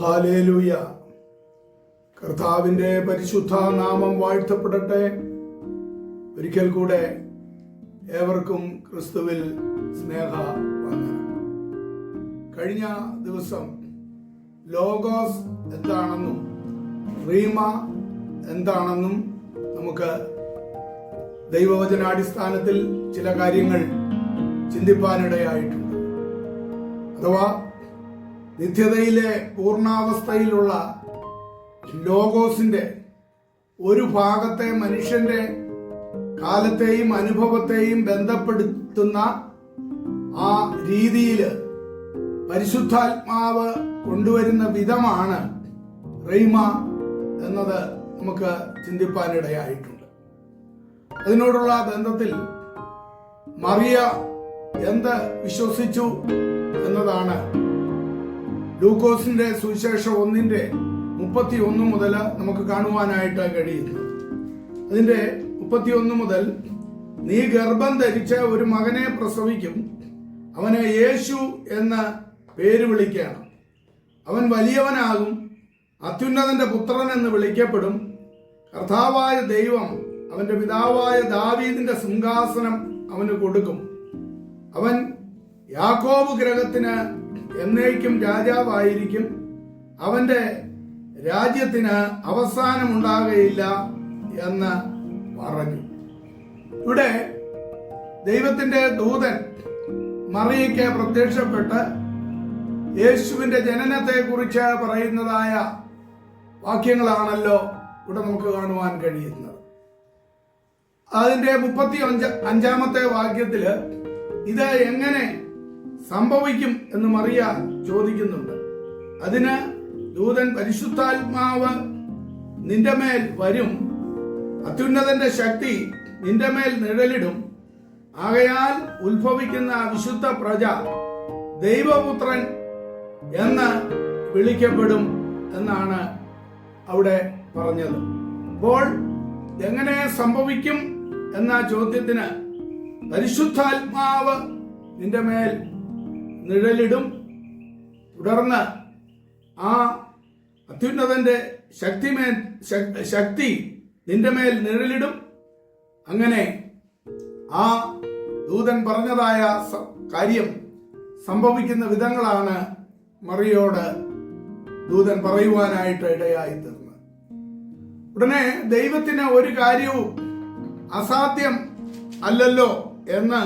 Hallelujah. കർത്താവിൻ്റെ പരിശുദ്ധ നാമം വാഴ്ത്തപ്പെടട്ടെ. ഒരിക്കൽ കൂടെ ഏവർക്കും ക്രിസ്തുവിൽ സ്നേഹവന്ദനം. കഴിഞ്ഞ ദിവസം ലോഗോസ് എന്താണെന്നും റീമ എന്താണെന്നും നമുക്ക് ദൈവവചനാടിസ്ഥാനത്തിൽ ചില കാര്യങ്ങൾ ചിന്തിപ്പാനിടയായിട്ടുണ്ട്. അഥവാ നിത്യതയിലെ പൂർണ്ണാവസ്ഥയിലുള്ള ലോഗോസിന്റെ ഒരു ഭാഗത്തെ മനുഷ്യന്റെ കാലത്തെയും അനുഭവത്തെയും ബന്ധപ്പെടുത്തുന്ന ആ രീതിയിൽ പരിശുദ്ധാത്മാവ് കൊണ്ടുവരുന്ന വിധമാണ് റീമ എന്നത് നമുക്ക് ചിന്തിപ്പാനിടയായിട്ടുണ്ട്. അതിനോടുള്ള ബന്ധത്തിൽ മറിയ എന്ത് വിശ്വസിച്ചു എന്നതാണ് ലൂക്കോസിന്റെ സുവിശേഷം 1:31 മുതൽ നമുക്ക് കാണുവാനായിട്ട് കഴിയുന്നു. അതിന്റെ 31 മുതൽ, നീ ഗർഭം ധരിച്ച് ഒരു മകനെ പ്രസവിക്കും, അവനെ യേശു എന്ന് പേര് വിളിക്കണം. അവൻ വലിയവനാകും, അത്യുന്നതന്റെ പുത്രൻ എന്ന് വിളിക്കപ്പെടും. കർത്താവായ ദൈവം അവന്റെ പിതാവായ ദാവീദിന്റെ സിംഹാസനം അവന് കൊടുക്കും. അവൻ യാക്കോബ് ഗൃഹത്തിന് എന്നേക്കും രാജാവായിരിക്കും. അവന്റെ രാജ്യത്തിന് അവസാനമുണ്ടാകുകയില്ല എന്ന് പറഞ്ഞു. ഇവിടെ ദൈവത്തിന്റെ ദൂതൻ മറിയയ്ക്ക് പ്രത്യക്ഷപ്പെട്ട് യേശുവിന്റെ ജനനത്തെ കുറിച്ച് പറയുന്നതായ വാക്യങ്ങളാണല്ലോ ഇവിടെ നമുക്ക് കാണുവാൻ കഴിയുന്നത്. അതിന്റെ 35 വാക്യത്തില് ഇത് എങ്ങനെ സംഭവിക്കും എന്ന് മറിയ ചോദിക്കുന്നുണ്ട്. അതിന് ദൂതൻ, പരിശുദ്ധാത്മാവ് നിന്റെ മേൽ വരും, അത്യുന്നതന്റെ ശക്തി നിന്റെ മേൽ നിഴലിടും. ആകയാൽ ഉത്ഭവിക്കുന്ന വിശുദ്ധ പ്രജ ദൈവപുത്രൻ എന്ന് വിളിക്കപ്പെടും എന്നാണ് അവിടെ പറഞ്ഞത്. അപ്പോൾ എങ്ങനെ സംഭവിക്കും എന്ന ചോദ്യത്തിന് പരിശുദ്ധാത്മാവ് നിന്റെ മേൽ നിഴലിടും, തുടർന്ന് ആ അത്യുന്നതന്റെ ശക്തി നിന്റെ മേൽ നിഴലിടും. അങ്ങനെ ആ ദൂതൻ പറഞ്ഞതായ കാര്യം സംഭവിക്കുന്ന വിധങ്ങളാണ് മറിയോട് ദൂതൻ പറയുവാനായിട്ട് ഇടയായി തീർന്നത്. ഉടനെ ദൈവത്തിന് ഒരു കാര്യവും അസാധ്യം അല്ലല്ലോ എന്ന്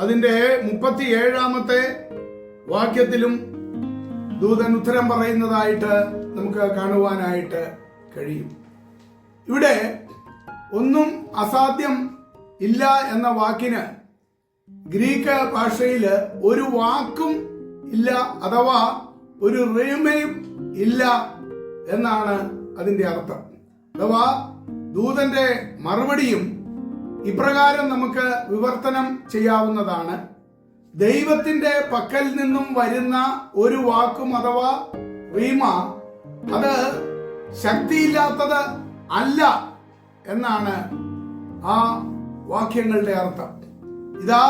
അതിന്റെ 37 വാക്യത്തിലും ദൂതൻ ഉത്തരം പറയുന്നതായിട്ട് നമുക്ക് കാണുവാനായിട്ട് കഴിയും. ഇവിടെ ഒന്നും അസാധ്യം ഇല്ല എന്ന വാക്കിന് ഗ്രീക്ക് ഭാഷയില് ഒരു വാക്കും ഇല്ല, അഥവാ ഒരു റീമയും ഇല്ല എന്നാണ് അതിന്റെ അർത്ഥം. അഥവാ ദൂതന്റെ മറുപടിയും ഇപ്രകാരം നമുക്ക് വിവർത്തനം ചെയ്യാവുന്നതാണ്: ദൈവത്തിന്റെ പക്കൽ നിന്നും വരുന്ന ഒരു വാക്കും അഥവാ റീമ അത് ശക്തിയില്ലാത്തത് അല്ല എന്നാണ് ആ വാക്യങ്ങളുടെ അർത്ഥം. ഇതാ,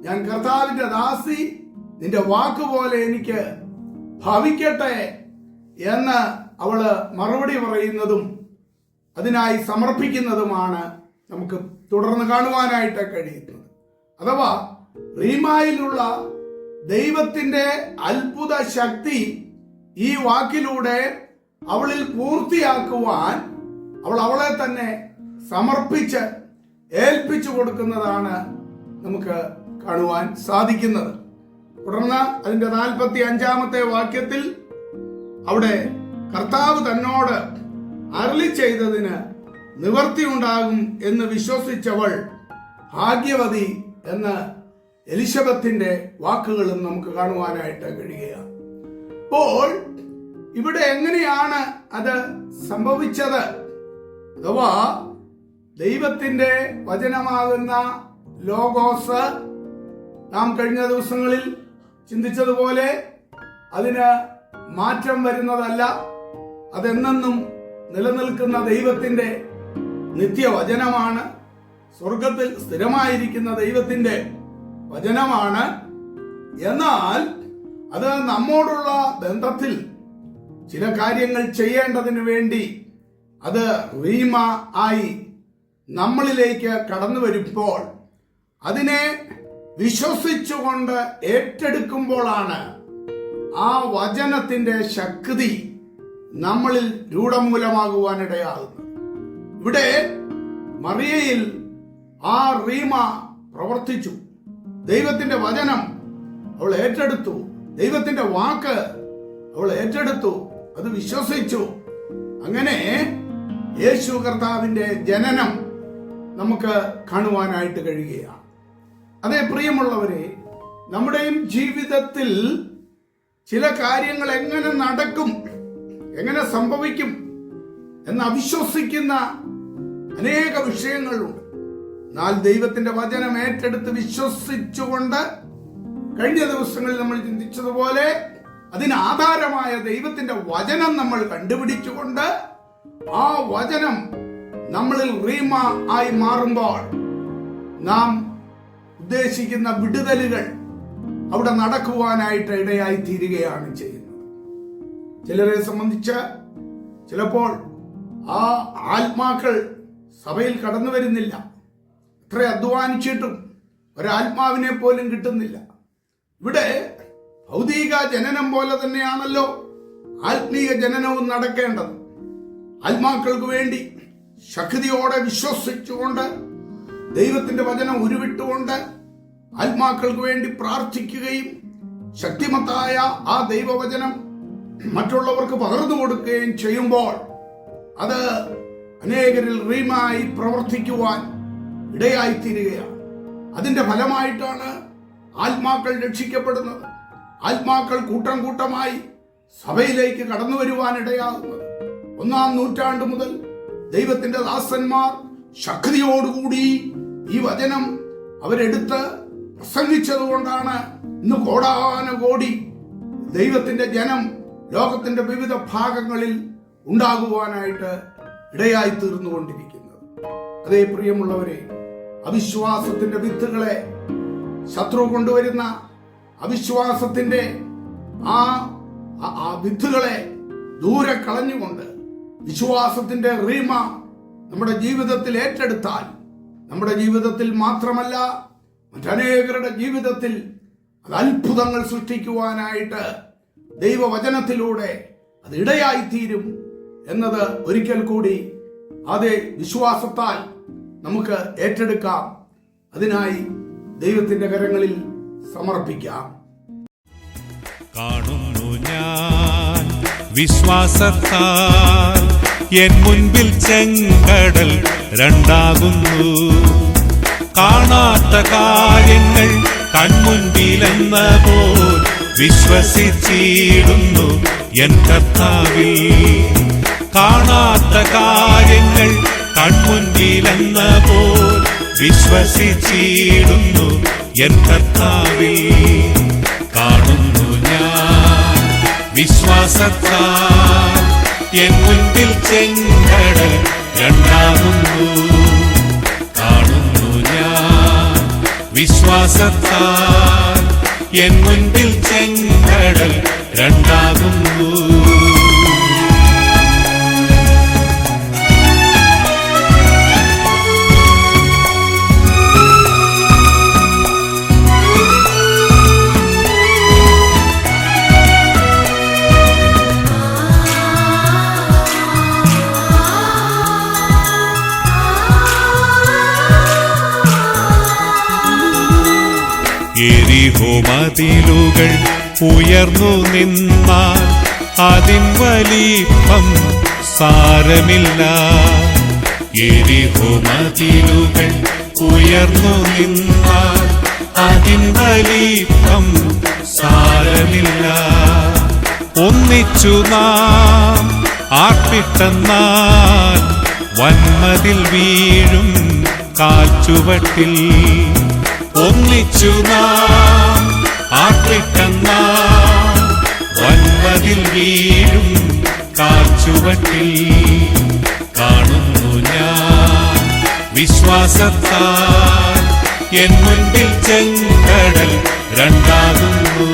ഞാൻ കർത്താവിന്റെ ദാസി, നിന്റെ വാക്കുപോലെ എനിക്ക് ഭവിക്കട്ടെ എന്ന് അവള് മറുപടി പറയുന്നതും അതിനായി സമർപ്പിക്കുന്നതുമാണ് നമുക്ക് തുടർന്ന് കാണുവാനായിട്ട് കഴിയുന്നത്. അഥവാ റീമായിലുള്ള ദൈവത്തിന്റെ അത്ഭുത ശക്തി ഈ വാക്കിലൂടെ അവളിൽ പൂർത്തിയാക്കുവാൻ അവളെ തന്നെ സമർപ്പിച്ച് ഏൽപ്പിച്ചു കൊടുക്കുന്നതാണ് നമുക്ക് കാണുവാൻ സാധിക്കുന്നത്. തുടർന്ന് അതിന്റെ 45 വാക്യത്തിൽ അവിടെ കർത്താവ് തന്നോട് അരുളി ചെയ്തതിന് നിവർത്തിയുണ്ടാകും എന്ന് വിശ്വസിച്ചവൾ ഭാഗ്യവതി എന്ന് എലിശബത്തിന്റെ വാക്കുകളും നമുക്ക് കാണുവാനായിട്ട് കഴിയുകയാണ്. അപ്പോൾ ഇവിടെ എങ്ങനെയാണ് അത് സംഭവിച്ചത്? അഥവാ ദൈവത്തിന്റെ വചനമാകുന്ന ലോഗോസ് നാം കഴിഞ്ഞ ദിവസങ്ങളിൽ ചിന്തിച്ചതുപോലെ അതിന് മാറ്റം വരുന്നതല്ല. അതെന്നും നിലനിൽക്കുന്ന ദൈവത്തിന്റെ നിത്യവചനമാണ്. സ്വർഗത്തിൽ സ്ഥിരമായിരിക്കുന്ന ദൈവത്തിന്റെ വചനമാണ്. എന്നാൽ അത് നമ്മോടുള്ള ബന്ധത്തിൽ ചില കാര്യങ്ങൾ ചെയ്യേണ്ടതിന് വേണ്ടി അത് റീമ ആയി നമ്മളിലേക്ക് കടന്നു വരുമ്പോൾ അതിനെ വിശ്വസിച്ചുകൊണ്ട് ഏറ്റെടുക്കുമ്പോഴാണ് ആ വചനത്തിന്റെ ശക്തി നമ്മളിൽ രൂഢമൂലമാകുവാനിടയാകുന്നത്. ഇവിടെ മറിയയിൽ ആ റീമ പ്രവർത്തിച്ചു. ദൈവത്തിന്റെ വചനം അവൾ ഏറ്റെടുത്തു. ദൈവത്തിന്റെ വാക്ക് അവൾ ഏറ്റെടുത്തു. അത് വിശ്വസിച്ചു. അങ്ങനെ യേശു കർത്താവിന്റെ ജനനം നമുക്ക് കാണുവാനായിട്ട് കഴിയുകയാണ്. അതേ പ്രിയമുള്ളവരെ, നമ്മുടെയും ജീവിതത്തിൽ ചില കാര്യങ്ങൾ എങ്ങനെ നടക്കും, എങ്ങനെ സംഭവിക്കും എന്ന് അവിശ്വസിക്കുന്ന അനേക വിഷയങ്ങളുണ്ട്. എന്നാൽ ദൈവത്തിന്റെ വചനം ഏറ്റെടുത്ത് വിശ്വസിച്ചുകൊണ്ട് കഴിഞ്ഞ ദിവസങ്ങളിൽ നമ്മൾ ചിന്തിച്ചതുപോലെ അതിനാധാരമായ ദൈവത്തിന്റെ വചനം നമ്മൾ കണ്ടുപിടിച്ചുകൊണ്ട് ആ വചനം നമ്മളിൽ റീമ ആയി മാറുമ്പോൾ നാം ഉദ്ദേശിക്കുന്ന വിടുതലുകൾ അവിടെ നടക്കുവാനായിട്ട് ഇടയായി തീരുകയാണ് ചെയ്യുന്നത്. ചിലരെ സംബന്ധിച്ച് ചിലപ്പോൾ ആ ആത്മാക്കൾ സഭയിൽ കടന്നു വരുന്നില്ല. എത്ര അധ്വാനിച്ചിട്ടും ഒരാത്മാവിനെ പോലും കിട്ടുന്നില്ല. ഇവിടെ ഭൗതിക ജനനം പോലെ തന്നെയാണല്ലോ ആത്മീയ ജനനവും നടക്കേണ്ടത്. ആത്മാക്കൾക്ക് വേണ്ടി ശക്തിയോടെ വിശ്വസിച്ചുകൊണ്ട് ദൈവത്തിന്റെ വചനം ഉരുവിട്ടുകൊണ്ട് ആത്മാക്കൾക്ക് വേണ്ടി പ്രാർത്ഥിക്കുകയും ശക്തിമത്തായ ആ ദൈവവചനം മറ്റുള്ളവർക്ക് പകർന്നു കൊടുക്കുകയും ചെയ്യുമ്പോൾ അത് അനേകരിൽ റീമായി പ്രവർത്തിക്കുവാൻ ഇടയായിത്തീരുകയാണ്. അതിന്റെ ഫലമായിട്ടാണ് ആത്മാക്കൾ രക്ഷിക്കപ്പെടുന്നത്. ആത്മാക്കൾ കൂട്ടം കൂട്ടമായി സഭയിലേക്ക് കടന്നു വരുവാൻ ഇടയാകുന്നത്. 1-ാം നൂറ്റാണ്ട് മുതൽ ദൈവത്തിന്റെ ദാസന്മാർ ശക്തിയോടുകൂടി ഈ വചനം അവരെടുത്ത് പ്രസംഗിച്ചതുകൊണ്ടാണ് ഇന്ന് കോടാനുകോടി ദൈവത്തിന്റെ ജനം ലോകത്തിന്റെ വിവിധ ഭാഗങ്ങളിൽ ഉണ്ടാകുവാനായിട്ട് ഇടയായി തീർന്നുകൊണ്ടിരിക്കുന്നത്. അതേ പ്രിയമുള്ളവരെ, അവിശ്വാസത്തിന്റെ വിത്തുകളെ ശത്രു കൊണ്ടുവരുന്ന അവിശ്വാസത്തിന്റെ ആ വിത്തുകളെ ദൂരെ കളഞ്ഞുകൊണ്ട് വിശ്വാസത്തിന്റെ റീമ നമ്മുടെ ജീവിതത്തിൽ ഏറ്റെടുത്താൽ നമ്മുടെ ജീവിതത്തിൽ മാത്രമല്ല മറ്റനേകരുടെ ജീവിതത്തിൽ അത് അത്ഭുതങ്ങൾ സൃഷ്ടിക്കുവാനായിട്ട് ദൈവവചനത്തിലൂടെ അത് ഇടയായിത്തീരും എന്നത് ഒരിക്കൽ കൂടി അതേ വിശ്വാസത്താൽ നമുക്ക് ഏറ്റെടുക്കാം. അതിനായി ദൈവത്തിന്റെ കരങ്ങളിൽ സമർപ്പിക്കാം. കാണുന്നു ഞാൻ വിശ്വാസത്താൽ എൻ മുൻപിൽ ചെങ്കടൽ രണ്ടാകുന്നു. കാണാത്ത കാര്യങ്ങൾ കൺമുൻപിലെന്ന പോൽ വിശ്വസിച്ചിടുന്നു എൻ കർത്താവിൽ. കാണാത്ത കാര്യങ്ങൾ കൺമുൻപിലെന്ന പോൽ വിശ്വസിച്ചിടുന്നു എൻ കർത്താവിൽ. കാണുന്നു ഞാൻ വിശ്വാസത്താൽ എൻ മുൻപിൽ ചെങ്കടൽ രണ്ടാകുന്നു. കാണുന്നു ഞാൻ വിശ്വാസത്താൽ എൻ മുൻപിൽ ചെങ്കടൽ രണ്ടാകുന്നു. എരിഹോ മതിലുകൾ ഉയർന്നു നിന്നാൽ അതിൻ വലിപ്പം സാരമില്ല. എരിഹോ മതിലുകൾ ഉയർന്നു നിന്നാൽ അതിൻ വലിപ്പം സാരമില്ല. ഒന്നിച്ചു നാം ആർപ്പിട്ടെന്നാൽ വന്മതിൽ വീഴും കാൽച്ചുവട്ടിൽ. ഒന്നിച്ചു നാം ആർപ്പിട്ടെന്നാൽ വന്മതിൽ വീഴും കാൽച്ചുവട്ടിൽ. കാണുന്നു ഞാൻ വിശ്വാസത്താൽ എൻ മുൻപിൽ ചെങ്കടൽ രണ്ടാകുന്നു.